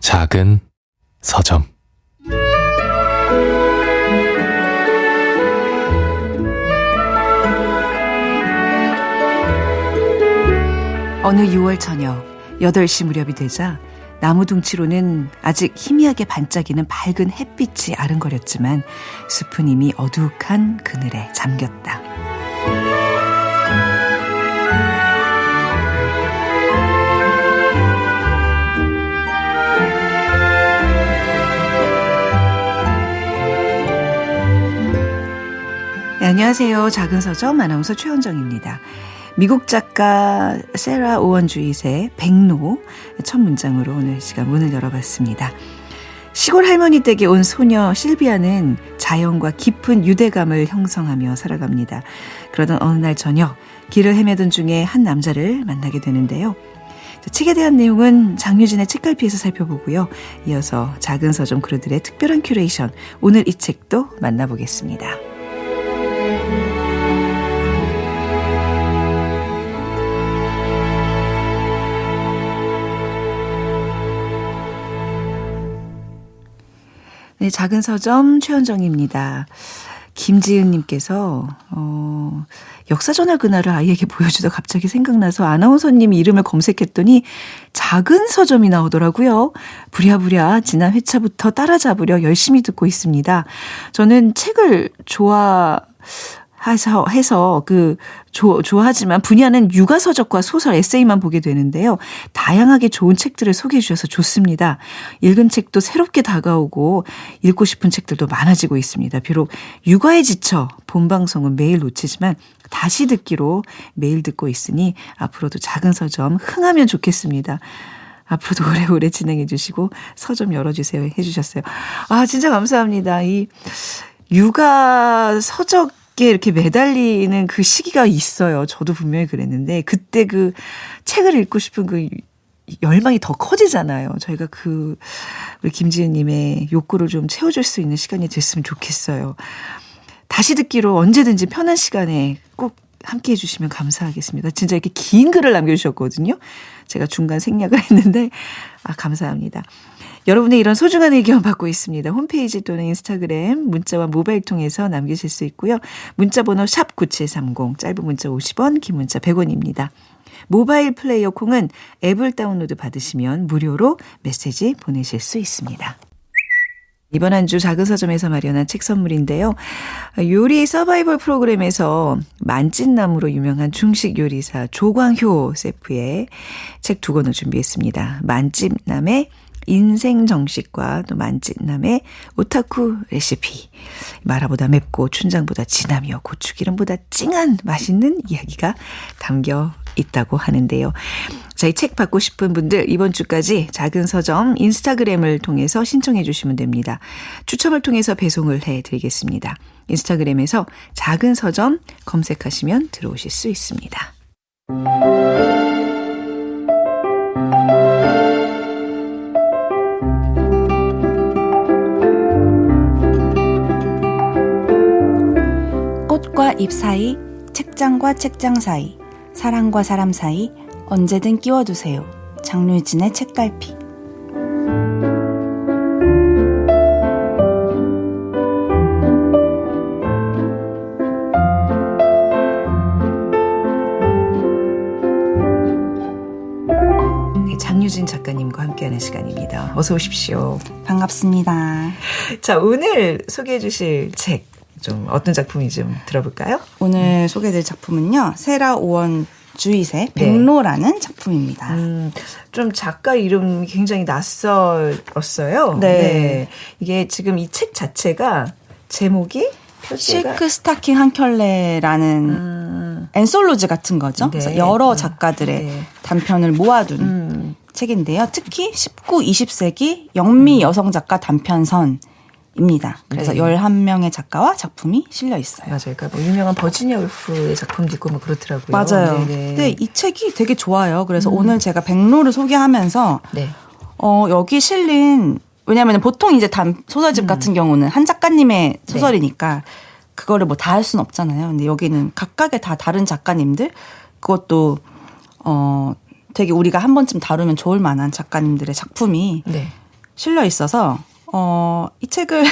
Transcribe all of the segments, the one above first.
작은 서점. 어느 6월 저녁 8시 무렵이 되자 나무 둥치로는 아직 희미하게 반짝이는 밝은 햇빛이 아른거렸지만 숲은 이미 어둑한 그늘에 잠겼다. 네, 안녕하세요. 작은 서점 아나운서 최현정입니다. 미국 작가 세라 오원 주잇의 백로 첫 문장으로 오늘 시간 문을 열어봤습니다. 시골 할머니 댁에 온 소녀 실비아는 자연과 깊은 유대감을 형성하며 살아갑니다. 그러던 어느 날 저녁 길을 헤매던 중에 한 남자를 만나게 되는데요. 책에 대한 내용은 장유진의 책갈피에서 살펴보고요. 이어서 작은 서점 그루들의 특별한 큐레이션, 오늘 이 책도 만나보겠습니다. 네, 작은 서점 최현정입니다. 김지은님께서 역사전화 그날을 아이에게 보여주다 갑자기 생각나서 아나운서님 이름을 검색했더니 작은 서점이 나오더라고요. 부랴부랴 지난 회차부터 따라잡으려 열심히 듣고 있습니다. 저는 책을 좋아하지만 분야는 육아서적과 소설, 에세이만 보게 되는데요. 다양하게 좋은 책들을 소개해 주셔서 좋습니다. 읽은 책도 새롭게 다가오고 읽고 싶은 책들도 많아지고 있습니다. 비록 육아에 지쳐 본방송은 매일 놓치지만 다시 듣기로 매일 듣고 있으니 앞으로도 작은 서점 흥하면 좋겠습니다. 앞으로도 오래오래 진행해 주시고 서점 열어주세요 해주셨어요. 아, 진짜 감사합니다. 이 육아 서적 이렇게 매달리는 그 시기가 있어요. 저도 분명히 그랬는데 그때 그 책을 읽고 싶은 그 열망이 더 커지잖아요. 저희가 우리 김지은님의 욕구를 좀 채워줄 수 있는 시간이 됐으면 좋겠어요. 다시 듣기로 언제든지 편한 시간에 꼭 함께 해주시면 감사하겠습니다. 진짜 이렇게 긴 글을 남겨주셨거든요. 제가 중간 생략을 했는데 감사합니다. 여러분의 이런 소중한 의견 받고 있습니다. 홈페이지 또는 인스타그램 문자와 모바일 통해서 남기실 수 있고요. 문자번호 샵9730, 짧은 문자 50원, 긴 문자 100원입니다. 모바일 플레이어 콩은 앱을 다운로드 받으시면 무료로 메시지 보내실 수 있습니다. 이번 한 주 작은 서점에서 마련한 책 선물인데요. 요리 서바이벌 프로그램에서 만찢나무로 유명한 중식 요리사 조광효 셰프의 책 2권을 준비했습니다. 만찢남의 인생 정식과 또 만찢남의 오타쿠 레시피. 마라보다 맵고 춘장보다 진하며 고추기름보다 찡한 맛있는 이야기가 담겨 있다고 하는데요. 자, 이 책 받고 싶은 분들 이번 주까지 작은 서점 인스타그램을 통해서 신청해 주시면 됩니다. 추첨을 통해서 배송을 해드리겠습니다. 인스타그램에서 작은 서점 검색하시면 들어오실 수 있습니다. 꽃과 잎 사이, 책장과 책장 사이, 사람과 사람 사이 언제든 끼워두세요. 장유진의 책갈피. 네, 장유진 작가님과 함께하는 시간입니다. 어서 오십시오. 반갑습니다. 자, 오늘 소개해 주실 책. 좀 어떤 작품인지 좀 들어볼까요? 오늘 소개해드릴 작품은요. 세라 오원 주잇의 백로라는 작품입니다. 좀 작가 이름이 굉장히 낯설었어요. 네. 이게 지금 이 책 자체가 제목이 실크 스타킹 한 켤레라는 엔솔로지 같은 거죠. 네. 그래서 여러 작가들의 단편을 모아둔 책인데요. 특히 19, 20세기 영미 여성 작가 단편선 입니다. 그래서 11명의 작가와 작품이 실려 있어요. 맞아요. 그러니까 뭐 유명한 버지니아 울프의 작품도 있고 뭐 그렇더라고요. 맞아요. 네네. 근데 이 책이 되게 좋아요. 그래서 오늘 제가 백로를 소개하면서 여기 실린 왜냐하면 보통 이제 소설집 같은 경우는 한 작가님의 소설이니까 그거를 뭐 다 할 수는 없잖아요. 근데 여기는 각각의 다 다른 작가님들 그것도 되게 우리가 한 번쯤 다루면 좋을 만한 작가님들의 작품이 실려 있어서 이 책을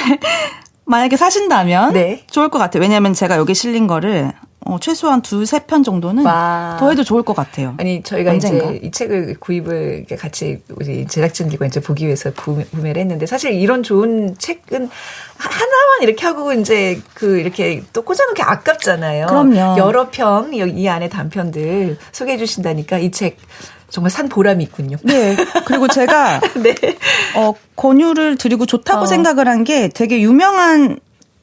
만약에 사신다면 네. 좋을 것 같아요. 왜냐하면 제가 여기 실린 거를 최소한 2-3편 정도는 더 해도 좋을 것 같아요. 아니 저희가 언젠가? 이제 이 책을 구입을 같이 우리 제작진들과 이제 보기 위해서 구매를 했는데 사실 이런 좋은 책은 하나만 이렇게 하고 이제 이렇게 또 꽂아놓기 아깝잖아요. 그럼요. 여러 편 이 안에 단편들 소개해 주신다니까 이 책 정말 산 보람이 있군요. 네. 그리고 제가 네. 권유를 드리고 좋다고 생각을 한 게 되게 유명한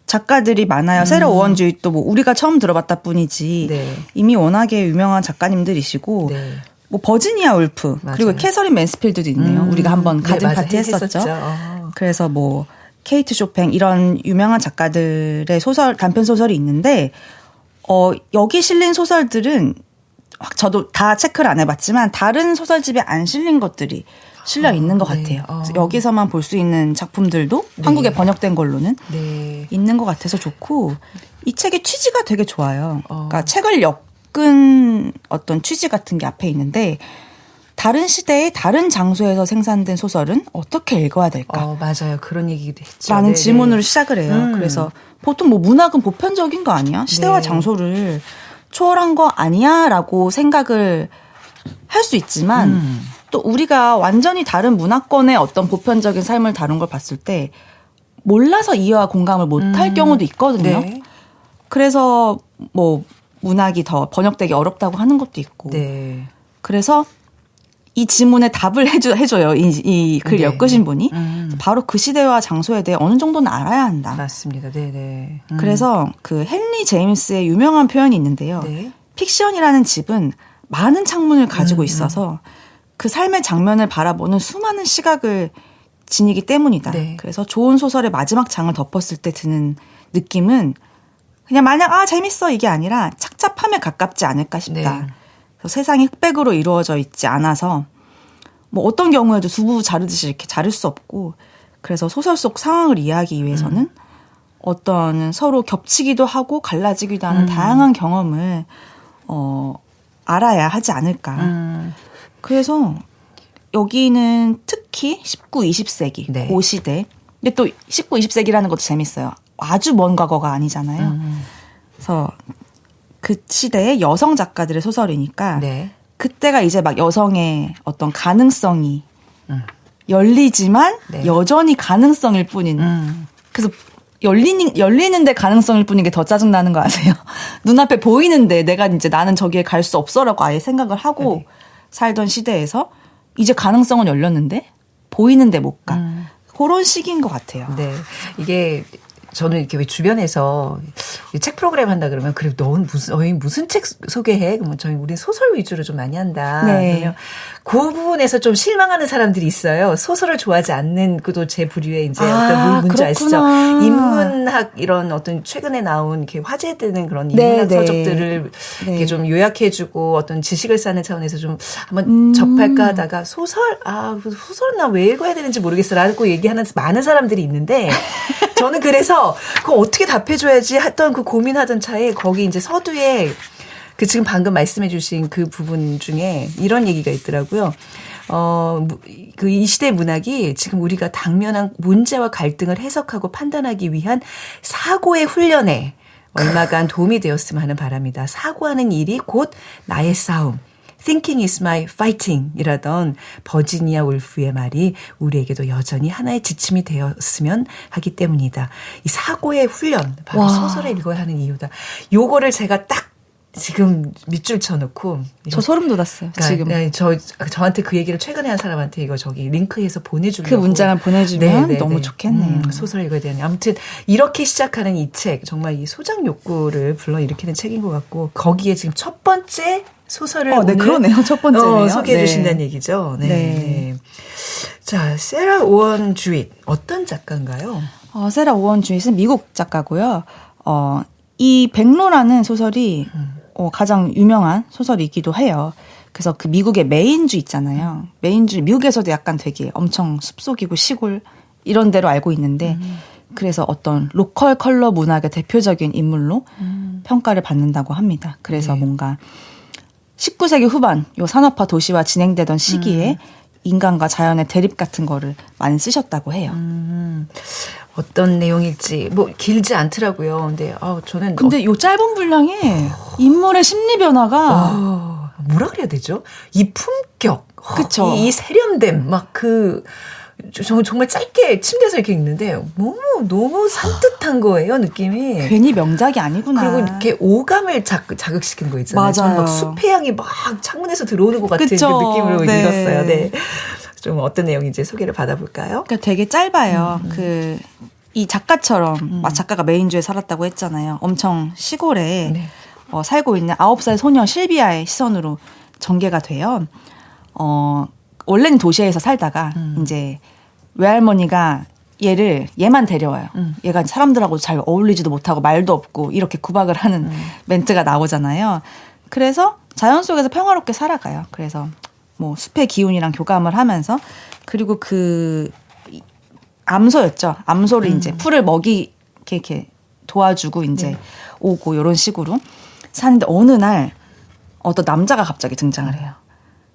작가들이 많아요. 세라 오원주잇도 뭐 우리가 처음 들어봤다 뿐이지 네. 이미 워낙에 유명한 작가님들이시고 네. 뭐 버지니아 울프 맞아요. 그리고 캐서린 맨스필드도 있네요. 우리가 한번 가든 네, 파티 했었죠. 그래서 뭐 케이트 쇼팽 이런 유명한 작가들의 단편 소설이 있는데 여기 실린 소설들은 저도 다 체크를 안 해봤지만 다른 소설집에 안 실린 것들이 실려 있는 것 네. 같아요. 여기서만 볼 수 있는 작품들도 네. 한국에 번역된 걸로는 네. 있는 것 같아서 좋고 이 책의 취지가 되게 좋아요. 그러니까 책을 엮은 어떤 취지 같은 게 앞에 있는데 다른 시대의 다른 장소에서 생산된 소설은 어떻게 읽어야 될까? 맞아요. 그런 얘기도 했죠. 라는 네네. 질문으로 시작을 해요. 그래서 보통 뭐 문학은 보편적인 거 아니야? 시대와 네. 장소를 초월한 거 아니야? 라고 생각을 할 수 있지만 또 우리가 완전히 다른 문화권의 어떤 보편적인 삶을 다룬 걸 봤을 때 몰라서 이해와 공감을 못할 경우도 있거든요. 네. 그래서 뭐 문학이 더 번역되기 어렵다고 하는 것도 있고. 네. 그래서 이 질문에 답을 해줘요. 이 글 네. 엮으신 분이. 바로 그 시대와 장소에 대해 어느 정도는 알아야 한다. 맞습니다. 네네. 그래서 그 헨리 제임스의 유명한 표현이 있는데요. 네. 픽션이라는 집은 많은 창문을 가지고 있어서 그 삶의 장면을 바라보는 수많은 시각을 지니기 때문이다. 네. 그래서 좋은 소설의 마지막 장을 덮었을 때 드는 느낌은 그냥 마냥 재밌어 이게 아니라 착잡함에 가깝지 않을까 싶다. 네. 그래서 세상이 흑백으로 이루어져 있지 않아서 뭐 어떤 경우에도 두부 자르듯이 이렇게 자를 수 없고 그래서 소설 속 상황을 이해하기 위해서는 어떤 서로 겹치기도 하고 갈라지기도 하는 다양한 경험을 알아야 하지 않을까. 그래서 여기는 특히 19, 20세기 네. 그 시대. 근데 또 19, 20세기라는 것도 재밌어요. 아주 먼 과거가 아니잖아요. 그래서 그 시대의 여성 작가들의 소설이니까 네. 그때가 이제 막 여성의 어떤 가능성이 열리지만 네. 여전히 가능성일 뿐인. 그래서 열리는데 가능성일 뿐인 게 더 짜증나는 거 아세요? 눈앞에 보이는데 나는 저기에 갈 수 없어라고 아예 생각을 하고 네. 살던 시대에서 이제 가능성은 열렸는데 보이는데 못 가. 그런 시기인 것 같아요. 네. 이게 저는 이렇게 왜 주변에서 책 프로그램 한다 그러면 그래 너는 무슨 책 소개해? 그러면 우리 소설 위주로 좀 많이 한다. 네. 그러면 그 부분에서 좀 실망하는 사람들이 있어요. 소설을 좋아하지 않는 그도 제 부류의 이제 어떤 문제 아시죠? 인문학 이런 어떤 최근에 나온 이렇게 화제되는 그런 인문학 네, 서적들을 네. 이렇게 좀 요약해주고 어떤 지식을 쌓는 차원에서 좀 한번 접할까 하다가 소설은 나 왜 읽어야 되는지 모르겠어라고 얘기하는 많은 사람들이 있는데 저는 그래서 그거 어떻게 답해줘야지 했던 그 고민하던 차에 거기 이제 서두에 그 지금 방금 말씀해 주신 그 부분 중에 이런 얘기가 있더라고요. 그 이 시대 문학이 지금 우리가 당면한 문제와 갈등을 해석하고 판단하기 위한 사고의 훈련에 얼마간 도움이 되었으면 하는 바람이다. 사고하는 일이 곧 나의 싸움. Thinking is my fighting 이라던 버지니아 울프의 말이 우리에게도 여전히 하나의 지침이 되었으면 하기 때문이다. 이 사고의 훈련, 바로 소설을 읽어야 하는 이유다. 요거를 제가 딱 지금 밑줄 쳐놓고. 저 소름 돋았어요. 지금. 네, 저한테 그 얘기를 최근에 한 사람한테 이거 링크해서 보내주려고. 그 문장을 보내주면 너무 좋겠네요. 소설 읽어야 되는. 아무튼 이렇게 시작하는 이 책 정말 이 소장 욕구를 불러일으키는 책인 것 같고 거기에 지금 첫 번째 소설을 오늘 그러네요. 첫 번째네요. 소개해 주신다는 얘기죠. 네. 네. 자, 세라 오원 주잇 어떤 작가인가요? 세라 오원 주잇은 미국 작가고요. 이 백로라는 소설이 가장 유명한 소설이기도 해요. 그래서 그 미국의 메인주 있잖아요. 메인주 미국에서도 약간 되게 엄청 숲속이고 시골 이런 데로 알고 있는데 그래서 어떤 로컬 컬러 문학의 대표적인 인물로 평가를 받는다고 합니다. 그래서 뭔가 19세기 후반 요 산업화 도시화 진행되던 시기에 인간과 자연의 대립 같은 거를 많이 쓰셨다고 해요. 어떤 내용일지 뭐 길지 않더라고요. 근데 저는 근데 요 짧은 분량에 인물의 심리 변화가 뭐라 그래야 되죠? 이 품격, 그쵸. 이 세련됨, 막 정말 짧게 침대에서 이렇게 읽는데 너무 산뜻한 거예요, 느낌이. 괜히 명작이 아니구나. 그리고 이렇게 오감을 자극시키는 거 있잖아요. 저는 막 숲의 향이 막 창문에서 들어오는 것 같은 그쵸. 그 느낌으로 네. 읽었어요. 네. 좀 어떤 내용인지 소개를 받아볼까요? 그러니까 되게 짧아요. 이 작가처럼 작가가 메인주에 살았다고 했잖아요. 엄청 시골에 네. 살고 있는 9살 소녀 실비아의 시선으로 전개가 돼요. 원래는 도시에서 살다가 이제 외할머니가 얘만 데려와요. 얘가 사람들하고 잘 어울리지도 못하고 말도 없고 이렇게 구박을 하는 멘트가 나오잖아요. 그래서 자연 속에서 평화롭게 살아가요. 그래서 뭐 숲의 기운이랑 교감을 하면서 그리고 암소였죠. 암소를 이제 풀을 이렇게 도와주고 이제 오고 이런 식으로 사는데 어느 날 어떤 남자가 갑자기 등장을 해요.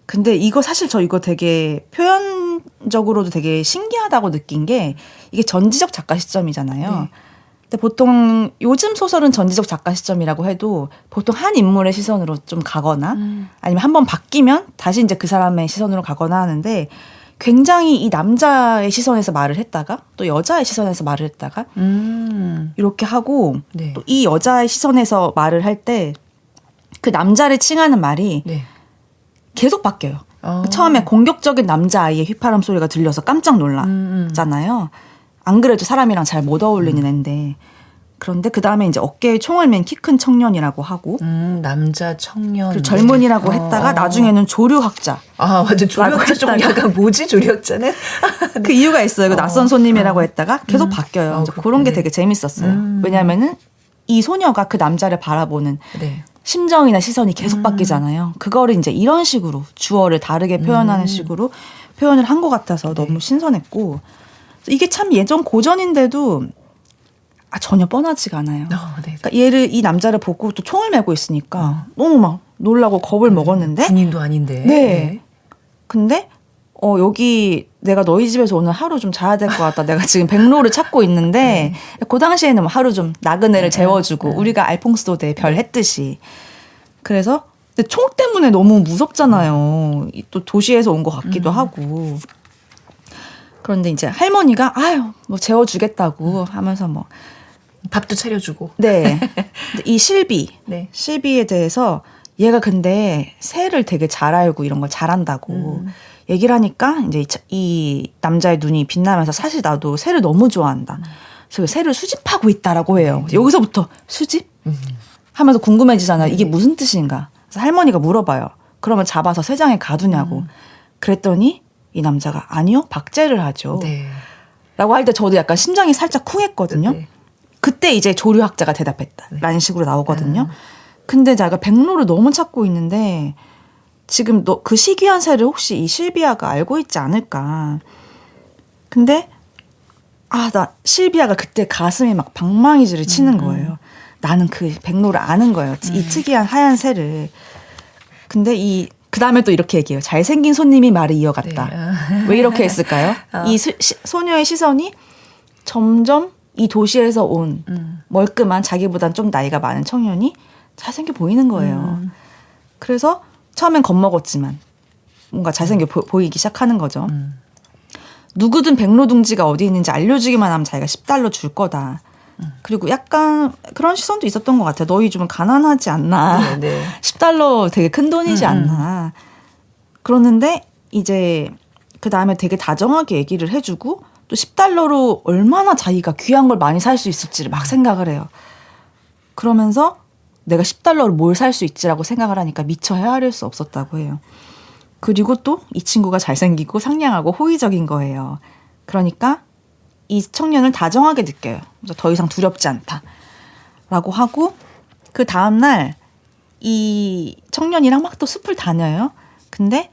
근데 이거 사실 저 이거 되게 표현적으로도 되게 신기하다고 느낀 게 이게 전지적 작가 시점이잖아요. 네. 근데 보통 요즘 소설은 전지적 작가 시점이라고 해도 보통 한 인물의 시선으로 좀 가거나 아니면 한번 바뀌면 다시 이제 그 사람의 시선으로 가거나 하는데 굉장히 이 남자의 시선에서 말을 했다가 또 여자의 시선에서 말을 했다가 이렇게 하고 네. 또 이 여자의 시선에서 말을 할 때 그 남자를 칭하는 말이 네. 계속 바뀌어요. 처음에 공격적인 남자아이의 휘파람 소리가 들려서 깜짝 놀랐잖아요. 안 그래도 사람이랑 잘 못 어울리는 앤데 그런데 그 다음에 이제 어깨에 총을 맨 키 큰 청년이라고 하고 남자 청년 그리고 젊은이라고 했다가 나중에는 조류학자. 완전 조력자 좀 약간 뭐지 조력자는? 그 이유가 있어요. 그 낯선 손님이라고 했다가 계속 바뀌어요. 그런 게 되게 재밌었어요. 왜냐하면은 이 소녀가 그 남자를 바라보는 네. 심정이나 시선이 계속 바뀌잖아요. 그거를 이제 이런 식으로 주어를 다르게 표현하는 식으로 표현을 한 것 같아서 너무 신선했고 이게 참 예전 고전인데도 전혀 뻔하지가 않아요. 네. 그러니까 이 남자를 보고 또 총을 메고 있으니까 너무 막 놀라고 겁을 먹었는데 군인도 아닌데. 네. 근데 여기 내가 너희 집에서 오늘 하루 좀 자야 될 것 같다. 내가 지금 백로를 찾고 있는데 그 당시에는 뭐 하루 좀 나그네를 재워주고 우리가 알퐁스도대에 별 했듯이. 그래서 근데 총 때문에 너무 무섭잖아요. 또 도시에서 온 것 같기도 하고. 그런데 이제 할머니가 뭐 재워주겠다고 하면서 뭐 밥도 차려주고. 네. 근데 이 실비에 대해서 얘가 근데 새를 되게 잘 알고 이런 걸 잘한다고 얘기를 하니까 이제 이 남자의 눈이 빛나면서 사실 나도 새를 너무 좋아한다. 그래서 새를 수집하고 있다라고 해요. 여기서부터 수집? 하면서 궁금해지잖아요. 이게 무슨 뜻인가? 그래서 할머니가 물어봐요. 그러면 잡아서 새장에 가두냐고. 그랬더니 이 남자가 아니요, 박제를 하죠. 네. 라고 할 때 저도 약간 심장이 살짝 쿵했거든요. 네. 그때 이제 조류학자가 대답했다라는 식으로 나오거든요. 근데 제가 백로를 너무 찾고 있는데 지금 그 시귀한 새를 혹시 이 실비아가 알고 있지 않을까. 근데 나 실비아가 그때 가슴에 막 방망이질을 치는 거예요. 나는 그 백로를 아는 거예요. 이 특이한 하얀 새를. 근데 그 다음에 또 이렇게 얘기해요. 잘생긴 손님이 말을 이어갔다. 네. 왜 이렇게 했을까요? 이 소녀의 시선이 점점 이 도시에서 온 멀끔한 자기보단 좀 나이가 많은 청년이 잘생겨 보이는 거예요. 그래서 처음엔 겁먹었지만 뭔가 잘생겨 보이기 시작하는 거죠. 누구든 백로둥지가 어디 있는지 알려주기만 하면 자기가 10달러 줄 거다. 그리고 약간 그런 시선도 있었던 것 같아요. 너희 좀 가난하지 않나. 네. 10달러 되게 큰 돈이지 않나. 그러는데 이제 그 다음에 되게 다정하게 얘기를 해주고 또 10달러로 얼마나 자기가 귀한 걸 많이 살 수 있을지를 막 생각을 해요. 그러면서 내가 10달러로 뭘 살 수 있지라고 생각을 하니까 미처 헤아릴 수 없었다고 해요. 그리고 또 이 친구가 잘생기고 상냥하고 호의적인 거예요. 그러니까 이 청년을 다정하게 느껴요. 그래서 더 이상 두렵지 않다라고 하고 그 다음날 이 청년이랑 막 또 숲을 다녀요. 근데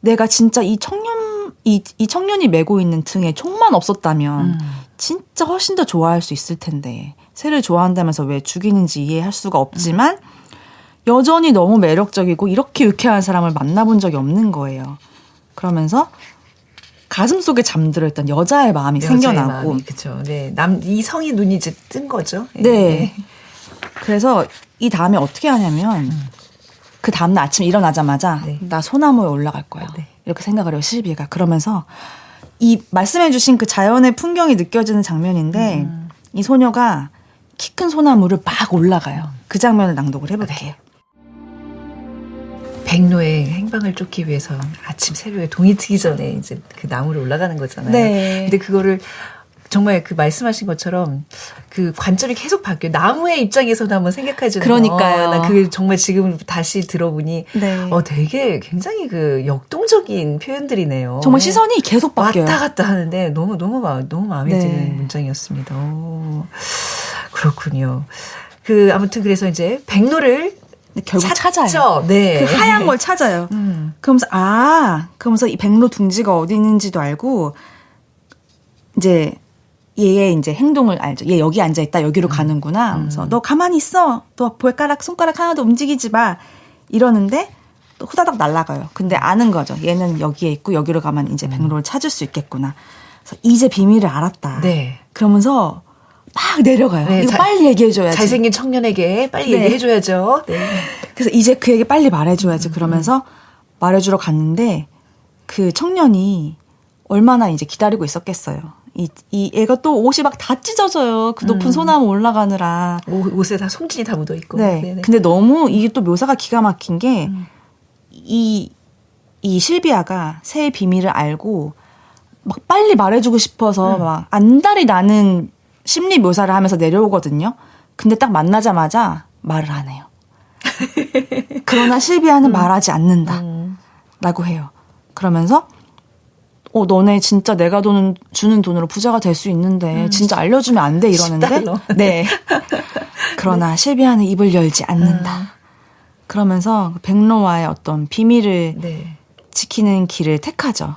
내가 진짜 이 청년이 메고 있는 등에 총만 없었다면 진짜 훨씬 더 좋아할 수 있을 텐데 새를 좋아한다면서 왜 죽이는지 이해할 수가 없지만 여전히 너무 매력적이고 이렇게 유쾌한 사람을 만나본 적이 없는 거예요. 그러면서 가슴 속에 잠들어 있던 여자의 마음이 생겨나고. 그렇죠. 네. 이성이 눈이 이제 뜬 거죠. 네. 그래서 이 다음에 어떻게 하냐면 그 다음날 아침에 일어나자마자 네. 나 소나무에 올라갈 거야. 네. 이렇게 생각을 해요. 실비가. 그러면서 이 말씀해 주신 그 자연의 풍경이 느껴지는 장면인데 이 소녀가 키 큰 소나무를 막 올라가요. 그 장면을 낭독을 해볼게요. 백로의 행방을 쫓기 위해서 아침 새벽에 동이 트기 전에 이제 그 나무를 올라가는 거잖아요. 네. 근데 그거를 정말 그 말씀하신 것처럼 그 관점이 계속 바뀌어요. 나무의 입장에서도 한번 생각해주는. 그러니까요. 나 그 정말 지금 다시 들어보니 네. 되게 굉장히 그 역동적인 표현들이네요. 정말 시선이 계속 바뀌어요. 왔다 갔다 하는데 너무 마음에 네. 드는 문장이었습니다. 그렇군요. 아무튼 그래서 이제 백로를 결국 찾죠. 찾아요. 네. 그 하얀 걸 찾아요. 그러면서 이 백로 둥지가 어디 있는지도 알고 이제 얘의 이제 행동을 알죠. 얘 여기 앉아 있다. 여기로 가는구나. 그래서 너 가만히 있어. 너 손가락 하나도 움직이지 마. 이러는데 또 후다닥 날아가요. 근데 아는 거죠. 얘는 여기에 있고 여기로 가면 이제 백로를 찾을 수 있겠구나. 그래서 이제 비밀을 알았다. 네. 그러면서 막 내려가요. 네, 이거 빨리 얘기해줘야지. 잘생긴 청년에게 빨리 네. 얘기해줘야죠. 네. 그래서 이제 그에게 빨리 말해줘야지. 그러면서 말해주러 갔는데 그 청년이 얼마나 이제 기다리고 있었겠어요. 이 애가 또 옷이 막 다 찢어져요. 그 높은 소나무 올라가느라. 옷에 다 송진이 다 묻어 있고. 네. 네네. 근데 너무 이게 또 묘사가 기가 막힌 게 이 실비아가 새의 비밀을 알고 막 빨리 말해주고 싶어서 막 안달이 나는 심리 묘사를 하면서 내려오거든요. 근데 딱 만나자마자 말을 안 해요. 그러나 실비아는 말하지 않는다. 라고 해요. 그러면서 너네 진짜 내가 주는 돈으로 부자가 될 수 있는데 진짜 알려주면 안 돼 이러는데 $10. 네. 그러나 실비아는 입을 열지 않는다. 그러면서 백로와의 어떤 비밀을 네. 지키는 길을 택하죠.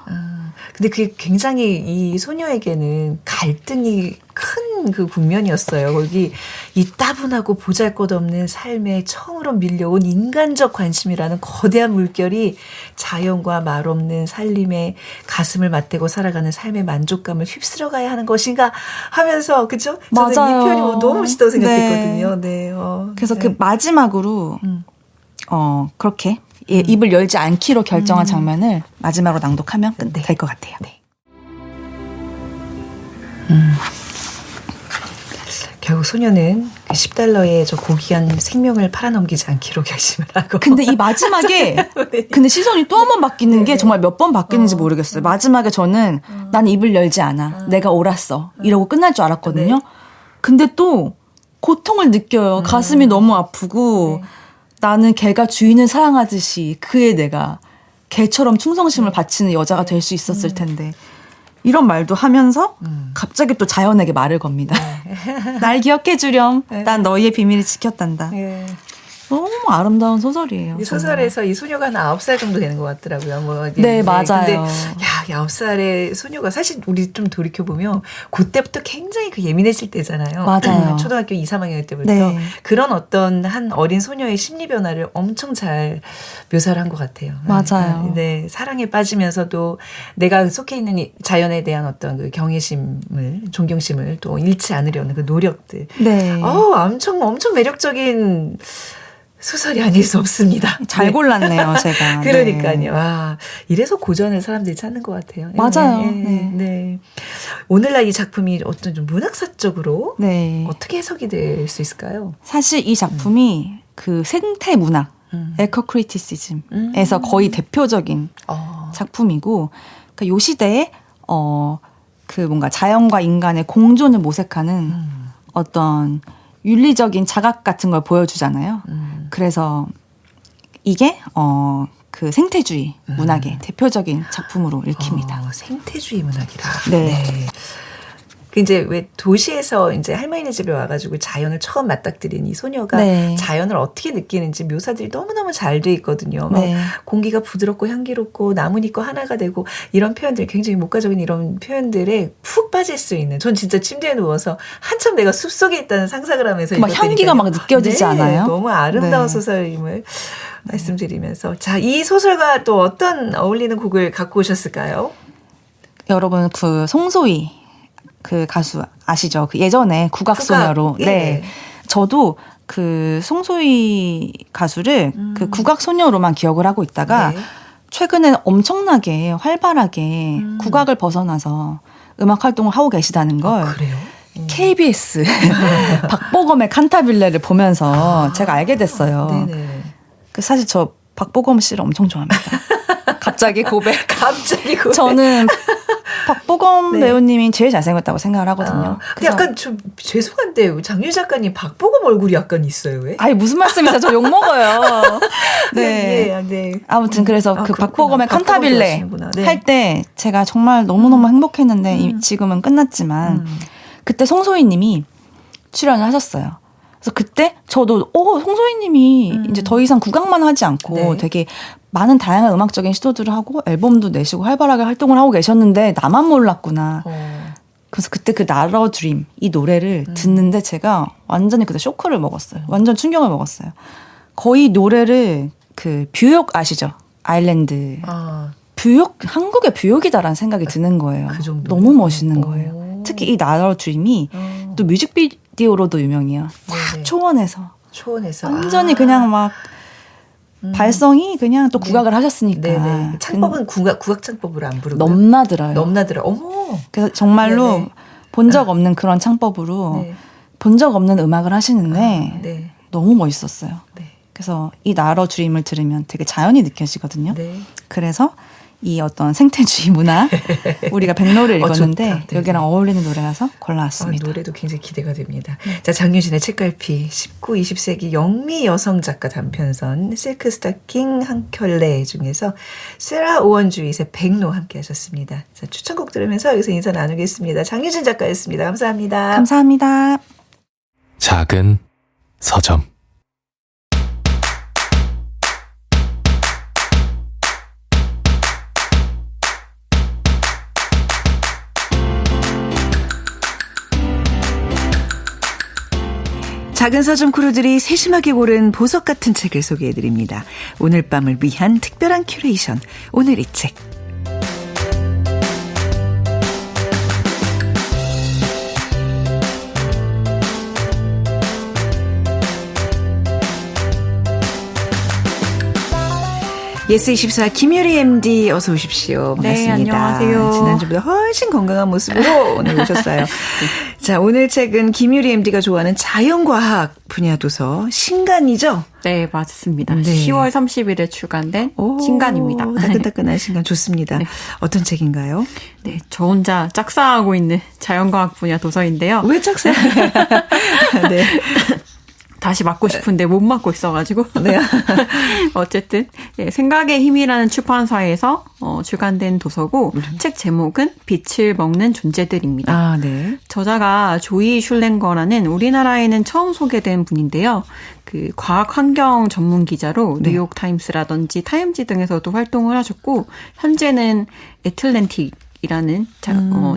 근데 그게 굉장히 이 소녀에게는 갈등이 큰 그 국면이었어요. 거기 이 따분하고 보잘것없는 삶에 처음으로 밀려온 인간적 관심이라는 거대한 물결이 자연과 말 없는 살림에 가슴을 맞대고 살아가는 삶의 만족감을 휩쓸어가야 하는 것인가 하면서 그죠? 저는 맞아요. 이 표현이 너무 멋있다고 생각했거든요. 네. 그래서 네. 그 마지막으로 그렇게 입을 열지 않기로 결정한 장면을 마지막으로 낭독하면 네. 될 것 같아요. 네. 결국 소녀는 그 $10에 저 고귀한 생명을 팔아넘기지 않기로 결심을 하고. 근데 이 마지막에 근데 시선이 또 한 번 바뀌는 게 정말 몇 번 바뀌는지 모르겠어요. 마지막에 저는 난 입을 열지 않아. 내가 옳았어. 이러고 끝날 줄 알았거든요. 네. 근데 또 고통을 느껴요. 가슴이 너무 아프고 나는 개가 주인을 사랑하듯이 그에 내가 개처럼 충성심을 바치는 여자가 될 수 있었을 텐데 이런 말도 하면서 갑자기 또 자연에게 말을 겁니다. 날 기억해 주렴. 난 너희의 비밀을 지켰단다. 네. 너무 아름다운 소설이에요. 이 소설에서 이 소녀가 한 9살 정도 되는 것 같더라고요. 네, 맞아요. 근데 9살의 소녀가 사실 우리 좀 돌이켜보면 그때부터 굉장히 그 예민해질 때잖아요. 맞아요. 초등학교 2, 3학년 때부터. 네. 그런 어떤 한 어린 소녀의 심리 변화를 엄청 잘 묘사를 한 것 같아요. 맞아요. 네, 사랑에 빠지면서도 내가 속해 있는 이 자연에 대한 어떤 그 경외심을, 존경심을 또 잃지 않으려는 그 노력들. 네. 엄청 매력적인 소설이 아닐 수 없습니다. 잘 골랐네요, 제가. 그러니까요. 네. 이래서 고전을 사람들이 찾는 것 같아요. 맞아요. 네. 오늘날 이 작품이 어떤 좀 문학사적으로 네. 어떻게 해석이 될 수 있을까요? 사실 이 작품이 그 생태 문학, 에코크리티시즘에서 거의 대표적인 작품이고, 그러니까 요 시대에 그 뭔가 자연과 인간의 공존을 모색하는 어떤 윤리적인 자각 같은 걸 보여주잖아요. 그래서 이게 그 생태주의 문학의 대표적인 작품으로 읽힙니다. 생태주의 문학이라. 네. 그 이제 왜 도시에서 이제 할머니네 집에 와가지고 자연을 처음 맞닥뜨린 이 소녀가 네. 자연을 어떻게 느끼는지 묘사들이 너무너무 잘 돼 있거든요. 막 네. 공기가 부드럽고 향기롭고 나뭇잎과 하나가 되고 이런 표현들 굉장히 목가적인 이런 표현들에 푹 빠질 수 있는 전 진짜 침대에 누워서 한참 내가 숲속에 있다는 상상을 하면서 막 향기가 막 느껴지지 네, 않아요? 너무 아름다운 네. 소설임을 말씀드리면서 자, 이 소설과 또 어떤 어울리는 곡을 갖고 오셨을까요? 여러분 그 송소희 그 가수 아시죠? 그 예전에 국악소녀로. 예. 네. 저도 그 송소희 가수를 그 국악소녀로만 기억을 하고 있다가 네. 최근에 엄청나게 활발하게 국악을 벗어나서 음악 활동을 하고 계시다는 걸 그래요? KBS 박보검의 칸타빌레를 보면서 제가 알게 됐어요. 네네. 그 사실 저 박보검 씨를 엄청 좋아합니다. 갑자기 고백. 갑자기 고백. 저는 박보검 네. 배우님이 제일 잘생겼다고 생각을 하거든요. 근데 약간 좀 죄송한데 장유 작가님 박보검 얼굴이 약간 있어요. 왜? 아니 무슨 말씀이세요? 저 욕 먹어요. 네. 네. 아무튼 그래서 그 그렇구나. 박보검의 박보검 칸타빌레 좋아하시는구나. 네. 할 때 제가 정말 너무너무 행복했는데 지금은 끝났지만 그때 송소희님이 출연을 하셨어요. 그래서 그때 저도 송소희님이 이제 더 이상 국악만 하지 않고 네. 되게 많은 다양한 음악적인 시도들을 하고 앨범도 내시고 활발하게 활동을 하고 계셨는데 나만 몰랐구나. 그래서 그때 그 나러 드림 이 노래를 듣는데 제가 완전히 그때 쇼크를 먹었어요. 완전 충격을 먹었어요. 거의 노래를 그 뷰욕 아시죠? 아일랜드. 뷰욕, 한국의 뷰욕이다라는 생각이 드는 거예요. 그 정도. 너무 멋있는 거예요. 특히 이 나러 드림이 또 뮤직비디오로도 유명해요. 딱 초원에서. 완전히 그냥 막 발성이 그냥 또 국악을 하셨으니까. 네네. 창법은 국악 창법으로 안 부르고요. 넘나들어요. 어머. 그래서 정말로 네네. 본 적 없는 그런 창법으로 네. 본 적 없는 음악을 하시는데 네. 너무 멋있었어요. 네. 그래서 이 나러 드림을 들으면 되게 자연이 느껴지거든요. 네. 그래서 이 어떤 생태주의 문화 우리가 백로를 읽었는데 좋다. 네. 여기랑 어울리는 노래라서 골라왔습니다. 노래도 굉장히 기대가 됩니다. 자, 장유진의 책갈피 19, 20세기 영미 여성 작가 단편선 실크 스타킹 한 켤레 중에서 세라 오원주잇의 백로 함께 하셨습니다. 자, 추천곡 들으면서 여기서 인사 나누겠습니다. 장유진 작가였습니다. 감사합니다. 감사합니다. 작은 서점. 작은 서점 크루들이 세심하게 고른 보석 같은 책을 소개해드립니다. 오늘 밤을 위한 특별한 큐레이션. 오늘 이 책. 예스24 김유리 MD 어서 오십시오. 반갑습니다. 네, 안녕하세요. 지난주보다 훨씬 건강한 모습으로 오늘 오셨어요. 자, 오늘 책은 김유리 MD가 좋아하는 자연과학 분야 도서 신간이죠? 네, 맞습니다. 네. 10월 30일에 출간된 신간입니다. 따끈따끈한 신간 좋습니다. 네. 어떤 책인가요? 네, 저 혼자 짝사하고 있는 자연과학 분야 도서인데요. 왜 짝사? 네. 다시 맞고 싶은데 못 맞고 있어가지고. 네. 어쨌든 생각의 힘이라는 출판사에서 출간된 도서고 책 제목은 빛을 먹는 존재들입니다. 아, 네. 저자가 조이 슐랭거라는 우리나라에는 처음 소개된 분인데요. 그 과학 환경 전문 기자로 네. 뉴욕 타임스라든지 타임지 등에서도 활동을 하셨고 현재는 애틀랜틱이라는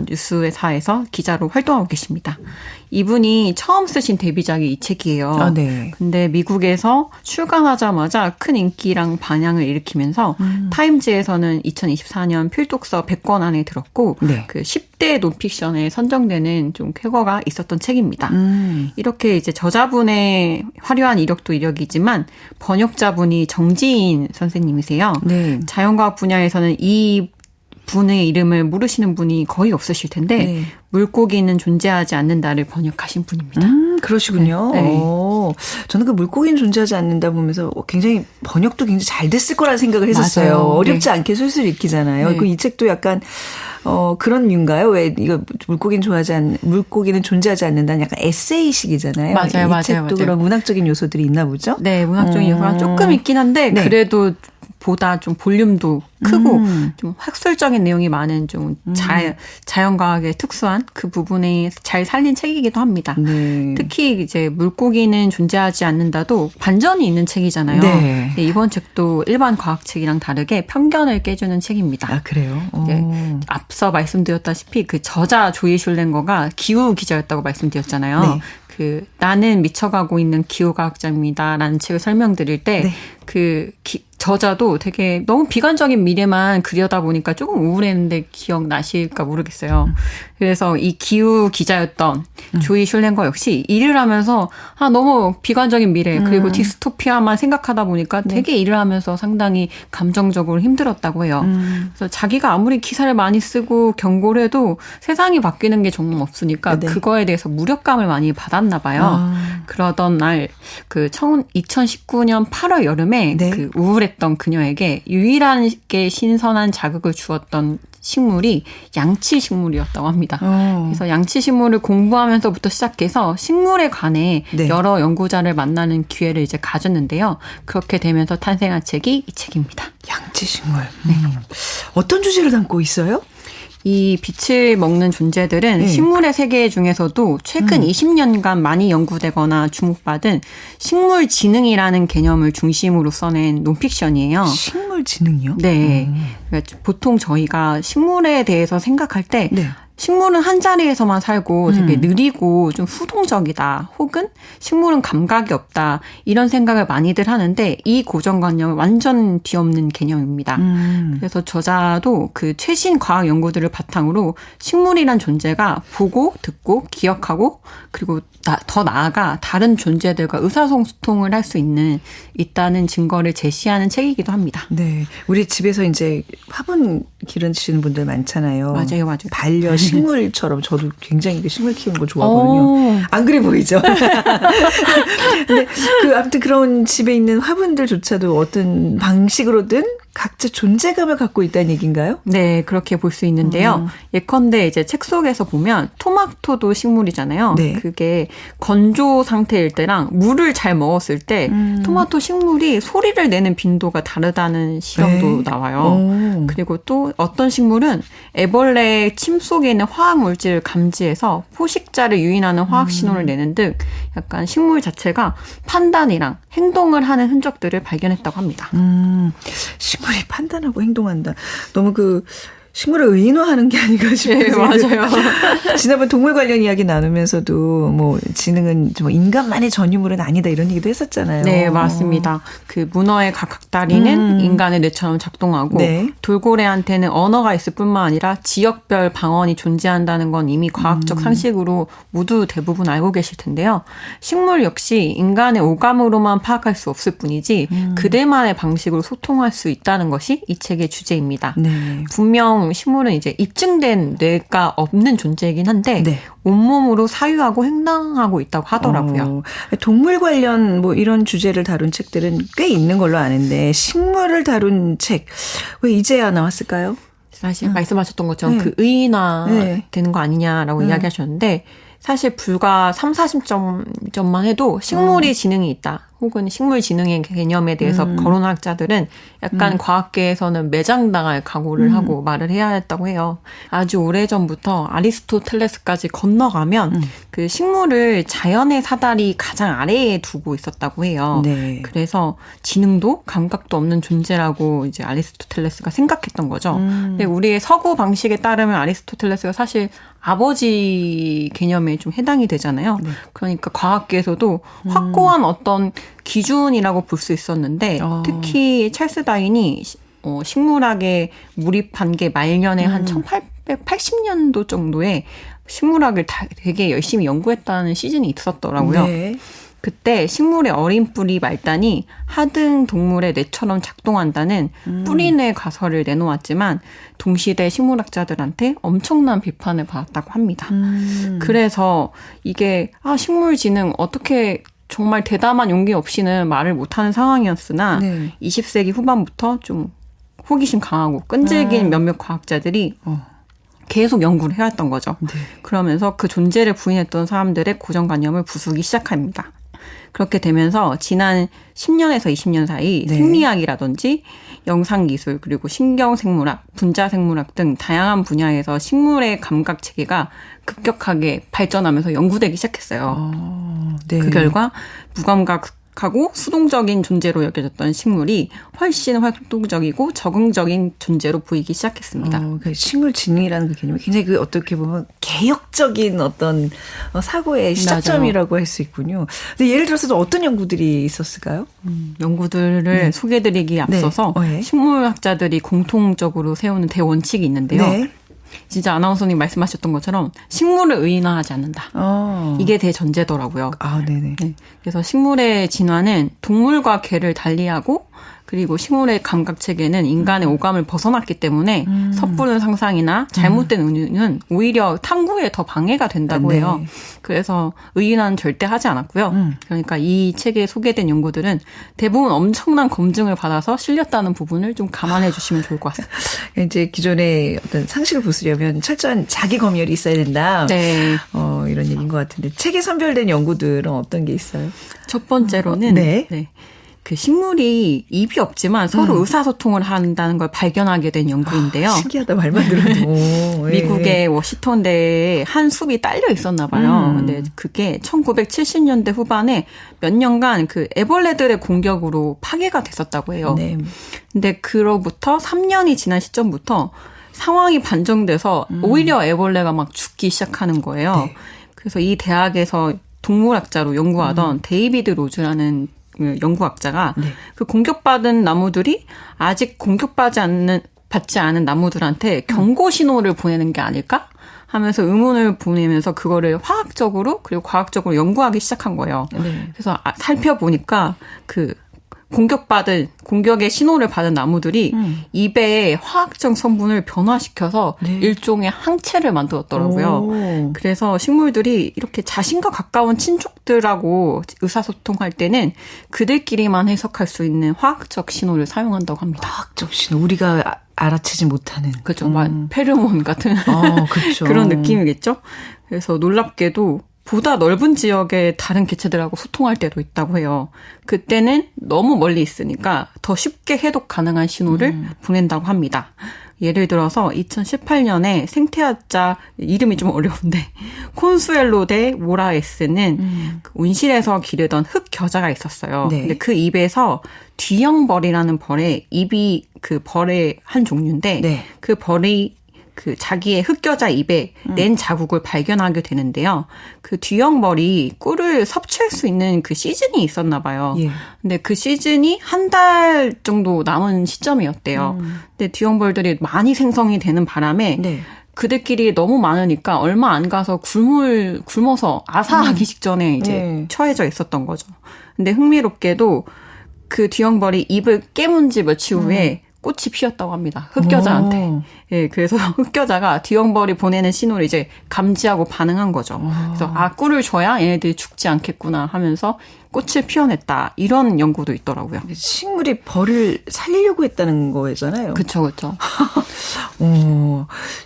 뉴스회사에서 기자로 활동하고 계십니다. 이분이 처음 쓰신 데뷔작이 이 책이에요. 아, 네. 근데 미국에서 출간하자마자 큰 인기랑 반향을 일으키면서 타임즈에서는 2024년 필독서 100권 안에 들었고 네. 그 10대 논픽션에 선정되는 좀 쾌거가 있었던 책입니다. 이렇게 이제 저자분의 화려한 이력도 이력이지만 번역자분이 정지인 선생님이세요. 네. 자연과학 분야에서는 이 분의 이름을 모르시는 분이 거의 없으실 텐데 네. 물고기는 존재하지 않는다를 번역하신 분입니다. 그러시군요. 네. 네. 저는 그 물고기는 존재하지 않는다 보면서 굉장히 번역도 굉장히 잘 됐을 거라는 생각을 했었어요. 맞아요. 어렵지 네. 않게 술술 읽히잖아요. 네. 이 책도 약간 그런 류인가요? 왜 이거 물고기는 존재하지 않는다는 약간 에세이식이잖아요. 맞아요, 이 맞아요, 책도 맞아요. 그런 문학적인 요소들이 있나 보죠? 네, 문학적인 요소가 조금 있긴 한데 네. 그래도 보다 좀 볼륨도 크고 좀 학술적인 내용이 많은 좀 자연과학의 특수한 그 부분에 잘 살린 책이기도 합니다. 네. 특히 이제 물고기는 존재하지 않는다도 반전이 있는 책이잖아요. 네. 이번 책도 일반 과학책이랑 다르게 편견을 깨주는 책입니다. 아, 그래요? 네. 앞서 말씀드렸다시피 그 저자 조이 슐랭거가 기후 기자였다고 말씀드렸잖아요. 네. 그 나는 미쳐가고 있는 기후과학자입니다라는 책을 설명드릴 때 네. 그 저자도 되게 너무 비관적인 미래만 그려다 보니까 조금 우울했는데 기억나실까 모르겠어요. 그래서 이 기후 기자였던 조이 슐랭거 역시 일을 하면서 너무 비관적인 미래 그리고 디스토피아만 생각하다 보니까 되게 일을 하면서 상당히 감정적으로 힘들었다고 해요. 그래서 자기가 아무리 기사를 많이 쓰고 경고를 해도 세상이 바뀌는 게 정말 없으니까 네. 그거에 대해서 무력감을 많이 받았나 봐요. 그러던 날 그 2019년 8월 여름에 네. 그 우울했던 그녀에게 유일하게 신선한 자극을 주었던 식물이 양치 식물이었다고 합니다. 그래서 양치 식물을 공부하면서부터 시작해서 식물에 관해 네. 여러 연구자를 만나는 기회를 이제 가졌는데요. 그렇게 되면서 탄생한 책이 이 책입니다. 양치식물. 어떤 주제를 담고 있어요? 이 빛을 먹는 존재들은 네. 식물의 세계 중에서도 최근 20년간 많이 연구되거나 주목받은 식물 지능이라는 개념을 중심으로 써낸 논픽션이에요. 식물 지능이요? 네. 그러니까 보통 저희가 식물에 대해서 생각할 때 네. 식물은 한 자리에서만 살고 되게 느리고 좀 수동적이다. 혹은 식물은 감각이 없다. 이런 생각을 많이들 하는데 이 고정관념은 완전 뒤엎는 개념입니다. 그래서 저자도 그 최신 과학 연구들을 바탕으로 식물이란 존재가 보고 듣고 기억하고 그리고 더 나아가 다른 존재들과 의사소통을 할 수 있다는 증거를 제시하는 책이기도 합니다. 네. 우리 집에서 이제 화분 기르시는 분들 많잖아요. 맞아요. 반려식물처럼 저도 굉장히 식물 키우는 거 좋아하거든요. 안 그래 보이죠? 근데 아무튼 그런 집에 있는 화분들조차도 어떤 방식으로든 각자 존재감을 갖고 있다는 얘기인가요? 네, 그렇게 볼 수 있는데요. 예컨대 이제 책 속에서 보면 토마토도 식물이잖아요. 네. 그게 건조 상태일 때랑 물을 잘 먹었을 때 토마토 식물이 소리를 내는 빈도가 다르다는 실험도 네. 나와요. 그리고 또 어떤 식물은 애벌레의 침 속에 있는 화학 물질을 감지해서 포식자를 유인하는 화학 신호를 내는 등 약간 식물 자체가 판단이랑 행동을 하는 흔적들을 발견했다고 합니다. 식물이 판단하고 행동한다. 너무 식물을 의인화하는 게 아닌가 싶어요. 네, 맞아요. 지난번 동물 관련 이야기 나누면서도 뭐 지능은 좀 인간만의 전유물은 아니다 이런 얘기도 했었잖아요. 네, 맞습니다. 그 문어의 각각다리는 인간의 뇌처럼 작동하고 네. 돌고래한테는 언어가 있을 뿐만 아니라 지역별 방언이 존재한다는 건 이미 과학적 상식으로 모두 대부분 알고 계실 텐데요. 식물 역시 인간의 오감으로만 파악할 수 없을 뿐이지 그들만의 방식으로 소통할 수 있다는 것이 이 책의 주제입니다. 네. 분명 식물은 이제 입증된 뇌가 없는 존재이긴 한데 네. 온몸으로 사유하고 행동하고 있다고 하더라고요. 동물 관련 뭐 이런 주제를 다룬 책들은 꽤 있는 걸로 아는데 식물을 다룬 책 왜 이제야 나왔을까요? 사실 말씀하셨던 것처럼 네. 그 의인화 네. 되는 거 아니냐라고 이야기하셨는데 사실 불과 30-40점 전만 해도 식물이 지능이 있다. 혹은 식물 지능의 개념에 대해서 거론학자들은 약간 과학계에서는 매장당할 각오를 하고 말을 해야 했다고 해요. 아주 오래전부터 아리스토텔레스까지 건너가면 그 식물을 자연의 사다리 가장 아래에 두고 있었다고 해요. 네. 그래서 지능도 감각도 없는 존재라고 이제 아리스토텔레스가 생각했던 거죠. 근데 우리의 서구 방식에 따르면 아리스토텔레스가 사실 아버지 개념에 좀 해당이 되잖아요. 네. 그러니까 과학계에서도 확고한 어떤 기준이라고 볼 수 있었는데 특히 찰스 다윈이 식물학에 몰입한 게 말년에 한 1880년도 정도에 식물학을 되게 열심히 연구했다는 시즌이 있었더라고요. 네. 그때 식물의 어린 뿌리 말단이 하등 동물의 뇌처럼 작동한다는 뿌리뇌 가설을 내놓았지만 동시대 식물학자들한테 엄청난 비판을 받았다고 합니다. 그래서 이게 식물 지능 어떻게 정말 대담한 용기 없이는 말을 못하는 상황이었으나 네. 20세기 후반부터 좀 호기심 강하고 끈질긴 몇몇 과학자들이 계속 연구를 해왔던 거죠. 네. 그러면서 그 존재를 부인했던 사람들의 고정관념을 부수기 시작합니다. 그렇게 되면서 지난 10년에서 20년 사이 네. 생리학이라든지 영상기술 그리고 신경생물학, 분자생물학 등 다양한 분야에서 식물의 감각 체계가 급격하게 발전하면서 연구되기 시작했어요. 네. 그 결과 무감각하고 수동적인 존재로 여겨졌던 식물이 훨씬 활동적이고 적응적인 존재로 보이기 시작했습니다. 그러니까 식물 진리라는 그 개념이 굉장히 그 어떻게 보면 개혁적인 어떤 사고의 시작점이라고 할 수 있군요. 근데 예를 들어서도 어떤 연구들이 있었을까요? 연구들을 네. 소개드리기에 앞서서 네. 식물학자들이 공통적으로 세우는 대원칙이 있는데요. 네. 진짜 아나운서님 말씀하셨던 것처럼 식물을 의인화하지 않는다. 이게 대전제더라고요. 네네. 네. 그래서 식물의 진화는 동물과 개를 달리하고 그리고 식물의 감각 체계는 인간의 오감을 벗어났기 때문에 섣부른 상상이나 잘못된 은유는 오히려 탐구에 더 방해가 된다고 해요. 네. 그래서 의인화는 절대 하지 않았고요. 그러니까 이 책에 소개된 연구들은 대부분 엄청난 검증을 받아서 실렸다는 부분을 좀 감안해 주시면 좋을 것 같습니다. 이제 기존의 어떤 상식을 부수려면 철저한 자기 검열이 있어야 된다. 네. 이런 얘기인 것 같은데 책에 선별된 연구들은 어떤 게 있어요? 첫 번째로는 네. 그 식물이 입이 없지만 서로 의사소통을 한다는 걸 발견하게 된 연구인데요. 신기하다 말만 들어도. 미국의 워싱턴대에 한 숲이 딸려 있었나 봐요. 근데 그게 1970년대 후반에 몇 년간 그 애벌레들의 공격으로 파괴가 됐었다고 해요. 네. 근데 그로부터 3년이 지난 시점부터 상황이 반전돼서 오히려 애벌레가 막 죽기 시작하는 거예요. 네. 그래서 이 대학에서 동물학자로 연구하던 데이비드 로즈라는 연구학자가 그 공격받은 나무들이 아직 공격받지 않은 나무들한테 경고 신호를 보내는 게 아닐까 하면서 의문을 보내면서 그거를 화학적으로 그리고 과학적으로 연구하기 시작한 거예요. 네. 그래서 살펴보니까 그 공격의 신호를 받은 나무들이 입에 화학적 성분을 변화시켜서 일종의 항체를 만들었더라고요. 그래서 식물들이 이렇게 자신과 가까운 친족들하고 의사소통할 때는 그들끼리만 해석할 수 있는 화학적 신호를 사용한다고 합니다. 화학적 신호 우리가 알아채지 못하는. 그렇죠. 페르몬 같은 그렇죠. 그런 느낌이겠죠. 그래서 놀랍게도 보다 넓은 지역의 다른 개체들하고 소통할 때도 있다고 해요. 그때는 너무 멀리 있으니까 더 쉽게 해독 가능한 신호를 보낸다고 합니다. 예를 들어서 2018년에 생태학자 이름이 좀 어려운데 콘수엘로 데 모라에스는 온실에서 기르던 흙 겨자가 있었어요. 네. 근데 그 입에서 뒤형벌이라는 벌의 입이 그 벌의 한 종류인데 네. 그 벌이 그 자기의 흙겨자 입에 낸 자국을 발견하게 되는데요. 그 뒤형벌이 꿀을 섭취할 수 있는 그 시즌이 있었나 봐요. 예. 근데 그 시즌이 한 달 정도 남은 시점이었대요. 근데 뒤형벌들이 많이 생성이 되는 바람에 네. 그들끼리 너무 많으니까 얼마 안 가서 굶어서 아사하기 직전에 이제 처해져 있었던 거죠. 근데 흥미롭게도 그 뒤형벌이 입을 깨문 지 며칠 후에 꽃이 피었다고 합니다. 흙겨자한테. 예, 그래서 흙겨자가 뒤형벌이 보내는 신호를 이제 감지하고 반응한 거죠. 그래서 꿀을 줘야 얘네들이 죽지 않겠구나 하면서 꽃을 피워냈다. 이런 연구도 있더라고요. 식물이 벌을 살리려고 했다는 거잖아요. 그렇죠, 그렇죠.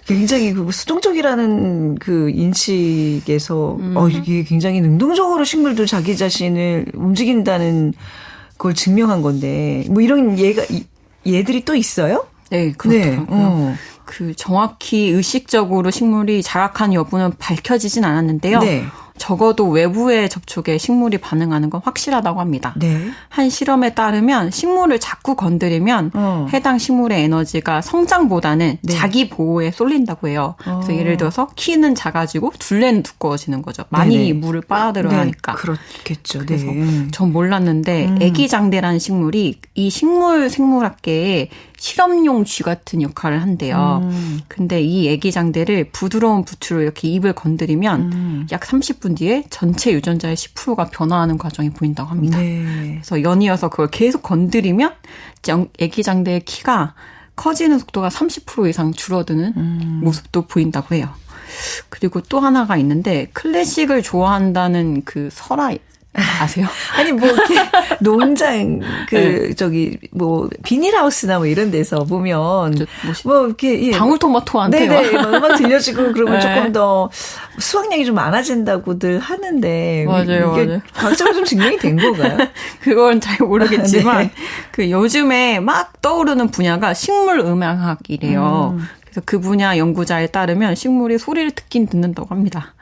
굉장히 그 수동적이라는 그 인식에서 이게 굉장히 능동적으로 식물도 자기 자신을 움직인다는 걸 증명한 건데 뭐 이런 얘들이 또 있어요? 네, 그렇더라고요. 그 정확히 의식적으로 식물이 자각한 여부는 밝혀지진 않았는데요. 네. 적어도 외부의 접촉에 식물이 반응하는 건 확실하다고 합니다. 네. 한 실험에 따르면 식물을 자꾸 건드리면 해당 식물의 에너지가 성장보다는 자기 보호에 쏠린다고 해요. 그래서 예를 들어서 키는 작아지고 둘레는 두꺼워지는 거죠. 많이 네네. 물을 빨아들여야 하니까. 그렇겠죠. 그래서 전 몰랐는데 애기장대라는 식물이 이 생물학계에 실험용 쥐 같은 역할을 한대요. 근데 이 애기장대를 부드러운 붓으로 이렇게 입을 건드리면 약 30분 뒤에 전체 유전자의 10%가 변화하는 과정이 보인다고 합니다. 네. 그래서 연이어서 그걸 계속 건드리면 애기장대의 키가 커지는 속도가 30% 이상 줄어드는 모습도 보인다고 해요. 그리고 또 하나가 있는데 클래식을 좋아한다는 그 설화 아세요? 아니 뭐 이렇게 농장 비닐하우스나 뭐 이런 데서 보면 뭐 이렇게 방울토마토한테요. 네네 음악 들려주고 그러면 조금 더 수확량이 좀 많아진다고들 하는데 맞아요, 이게 맞아요. 과학적으로 좀 증명이 된 건가요? 그건 잘 모르겠지만 네. 그 요즘에 막 떠오르는 분야가 식물음향학이래요. 그래서 그 분야 연구자에 따르면 식물이 소리를 듣긴 듣는다고 합니다.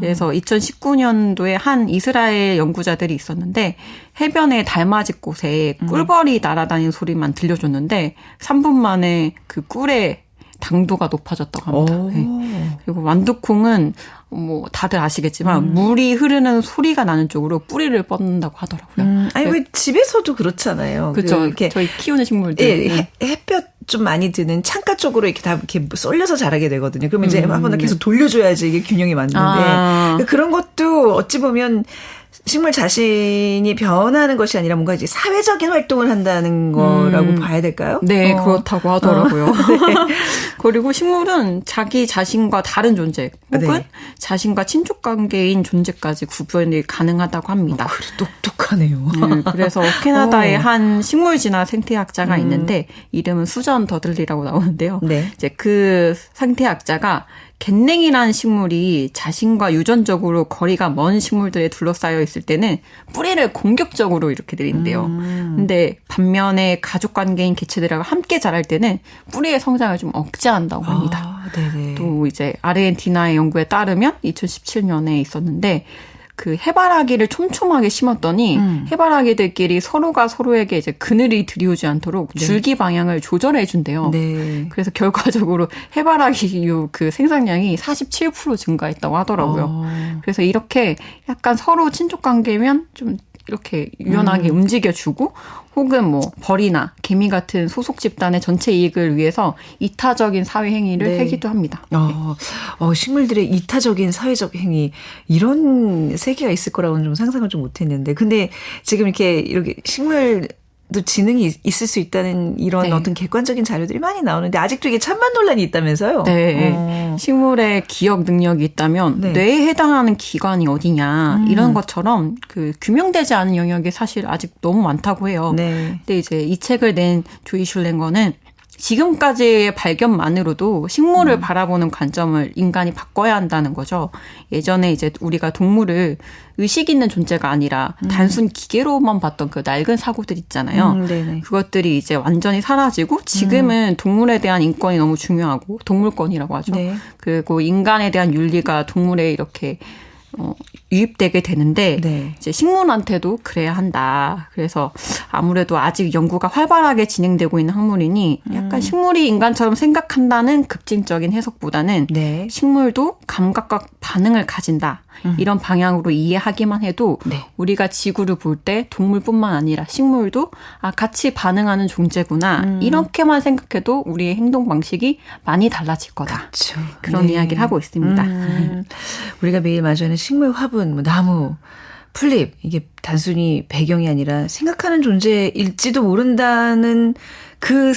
그래서 2019년도에 한 이스라엘 연구자들이 있었는데 해변의 달맞이 곳에 꿀벌이 날아다니는 소리만 들려줬는데 3분 만에 그 꿀의 당도가 높아졌다고 합니다. 네. 그리고 완두콩은 뭐 다들 아시겠지만 물이 흐르는 소리가 나는 쪽으로 뿌리를 뻗는다고 하더라고요. 아니 왜 집에서도 그렇잖아요. 그렇죠. 이렇게 저희 키우는 식물들. 예, 햇볕 좀 많이 드는 창가 쪽으로 이렇게 다 이렇게 쏠려서 자라게 되거든요. 그러면 이제 한번 계속 돌려줘야지 이게 균형이 맞는데 그런 것도 어찌 보면 식물 자신이 변하는 것이 아니라 뭔가 이제 사회적인 활동을 한다는 거라고 봐야 될까요? 네, 그렇다고 하더라고요. 네. 그리고 식물은 자기 자신과 다른 존재 혹은 네. 자신과 친족 관계인 존재까지 구분이 가능하다고 합니다. 그래, 똑똑하네요. 네, 그래서 캐나다의 한 식물 진화 생태학자가 있는데 이름은 수전 더들리라고 나오는데요. 네. 이제 그 생태학자가 갯냉이라는 식물이 자신과 유전적으로 거리가 먼 식물들에 둘러싸여 있을 때는 뿌리를 공격적으로 이렇게 내린대요. 근데 반면에 가족 관계인 개체들하고 함께 자랄 때는 뿌리의 성장을 좀 억제한다고 합니다. 네네. 또 이제 아르헨티나의 연구에 따르면 2017년에 있었는데 그 해바라기를 촘촘하게 심었더니 해바라기들끼리 서로가 서로에게 이제 그늘이 들이오지 않도록 줄기 방향을 조절해 준대요. 네. 그래서 결과적으로 해바라기유 그 생산량이 47% 증가했다고 하더라고요. 그래서 이렇게 약간 서로 친족 관계면 좀 이렇게 유연하게 움직여주고 혹은 뭐 벌이나 개미 같은 소속 집단의 전체 이익을 위해서 이타적인 사회 행위를 네. 하기도 합니다. 식물들의 이타적인 사회적 행위 이런 세계가 있을 거라고는 좀 상상을 좀 못했는데 근데 지금 이렇게 식물도 지능이 있을 수 있다는 이런 네. 어떤 객관적인 자료들이 많이 나오는데 아직도 이게 찬반 논란이 있다면서요? 네. 식물의 기억 능력이 있다면 네. 뇌에 해당하는 기관이 어디냐 이런 것처럼 그 규명되지 않은 영역이 사실 아직 너무 많다고 해요. 네. 근데 이제 이 책을 낸 조이 슐랭거는 지금까지의 발견만으로도 식물을 바라보는 관점을 인간이 바꿔야 한다는 거죠. 예전에 이제 우리가 동물을 의식 있는 존재가 아니라 단순 기계로만 봤던 그 낡은 사고들 있잖아요. 네네. 그것들이 이제 완전히 사라지고 지금은 동물에 대한 인권이 너무 중요하고 동물권이라고 하죠. 네. 그리고 인간에 대한 윤리가 동물에 이렇게 유입되게 되는데 네. 이제 식물한테도 그래야 한다. 그래서 아무래도 아직 연구가 활발하게 진행되고 있는 학문이니 약간 식물이 인간처럼 생각한다는 급진적인 해석보다는 네. 식물도 감각과 반응을 가진다. 이런 방향으로 이해하기만 해도 네. 우리가 지구를 볼 때 동물뿐만 아니라 식물도 같이 반응하는 존재구나. 이렇게만 생각해도 우리의 행동 방식이 많이 달라질 거다. 그렇죠. 그런 네. 이야기를 하고 있습니다. 우리가 매일 마주하는 식물 화분, 뭐 나무, 풀잎 이게 단순히 배경이 아니라 생각하는 존재일지도 모른다는 그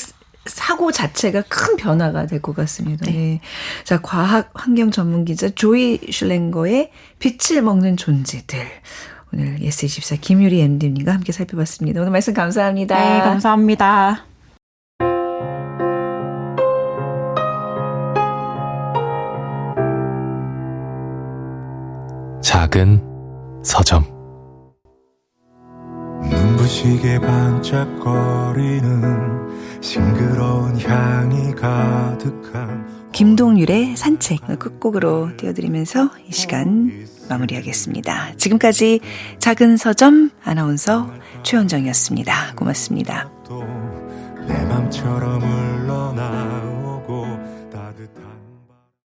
사고 자체가 큰 변화가 될 것 같습니다. 네. 네. 자, 과학 환경 전문 기자 조이 슐랭거의 빛을 먹는 존재들. 오늘 예스24 김유리 MD님과 함께 살펴봤습니다. 오늘 말씀 감사합니다. 네, 감사합니다. 작은 서점 눈부시게 반짝거리는 싱그러운 향이 가득한 김동률의 산책 끝곡으로 띄워드리면서 이 시간 마무리하겠습니다. 지금까지 작은 서점 아나운서 최원정이었습니다. 고맙습니다. 내 맘처럼 흘러나오는